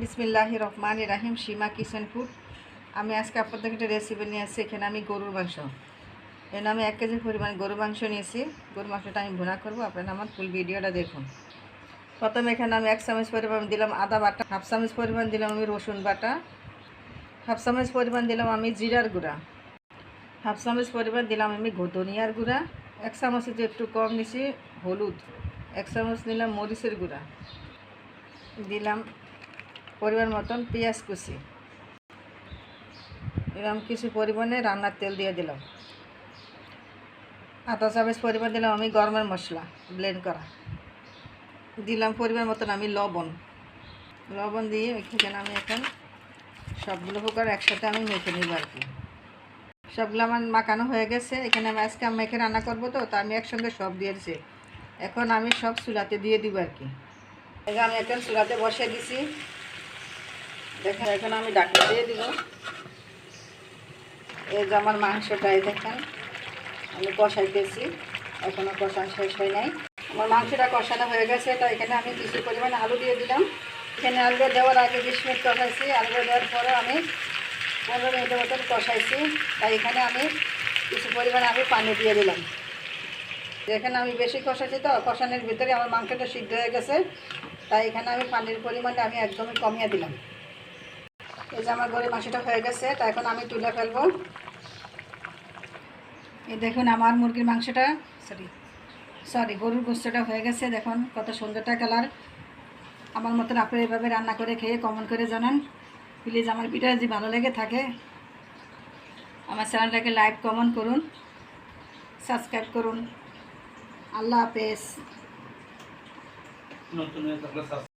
বিসমিল্লাহির রহমানির রহিম। সীমা kitchen food. আমি আজকে আপনাদের একটা রেসিপি নিয়ে আসছি। এখানে আমি গরুর মাংস, এখানে আমি 1 কেজি পরিমাণ গরুর মাংস নিয়েছি। গরুর মাংসটা আমি ভুনা করবো। আপনারা আমার ফুল ভিডিওটা দেখুন। প্রথমে এখানে আমি 1 চামচ পরিমাণ দিলাম আদা বাটা, হাফ চামচ পরিমাণ দিলাম আমি রসুন বাটা, হাফ চামচ পরিমাণ দিলাম আমি জিরার গুঁড়া, হাফ চামচ পরিমাণ দিলাম আমি ধনিয়ার গুঁড়া, 1 চামচের যে একটু কম নিছি হলুদ, 1 চামচ নিলাম মরিচের গুঁড়া, দিলাম পরিমাণ মতন পেঁয়াজ কুচি, এরকম কিছু পরিমাণে রান্নার তেল দিয়ে দিলাম। আধা চামচ পরিমাণ দিলাম আমি গরমের মশলা ব্লেন্ড করা, দিলাম পরিমাণ মতন আমি লবণ দিয়ে এখানে আমি এখন সবগুলো প্রকার একসাথে আমি মেখে নিব আর কি। সবগুলো আমার মাখানো হয়ে গেছে। এখানে আমি আজকে মেখে রান্না করবো, তো আমি একসঙ্গে সব দিয়েছি। এখন আমি সব চুলাতে দিয়ে দিব আর কি। আমি এখন চুলাতে বসিয়ে দিছি। দেখেন এখন আমি ঢাকনা দিয়ে দিব। এই যে আমার মাংসটাই দেখেন আমি কষাইতেছি, এখনও কষানো শেষ হয় নাই। আমার মাংসটা কষানো হয়ে গেছে, তো এখানে আমি কিছু পরিমাণে আলু দিয়ে দিলাম। এখানে আলু দেওয়ার আগে 20 মিনিট কষাইছি, আলু দেওয়ার পরে আমি 15 মিনিটের মতন কষাইছি। তাই এখানে আমি কিছু পরিমাণে আমি পানি দিয়ে দিলাম। এখানে আমি বেশি কষাইছি, তো কষানোর ভিতরে আমার মাংসটা সিদ্ধ হয়ে গেছে। তাই এখানে আমি পানির পরিমাণটা আমি একদমই কমিয়ে দিলাম। এই যে আমার গরুর মাংসটা হয়ে গেছে, তা এখন আমি তুলে ফেলবো। এই দেখুন আমার মুরগির মাংসটা সরি গরুর গোস্তটা হয়ে গেছে। দেখুন কত সুন্দরটা কালার। আমার মতন আপনারা এভাবে রান্না করে খেয়ে কমেন্ট করে জানান প্লিজ। আমার ভিডিও যদি ভালো লেগে থাকে আমার চ্যানেলটাকে লাইক কমেন্ট করুন, সাবস্ক্রাইব করুন। আল্লাহ হাফেজ।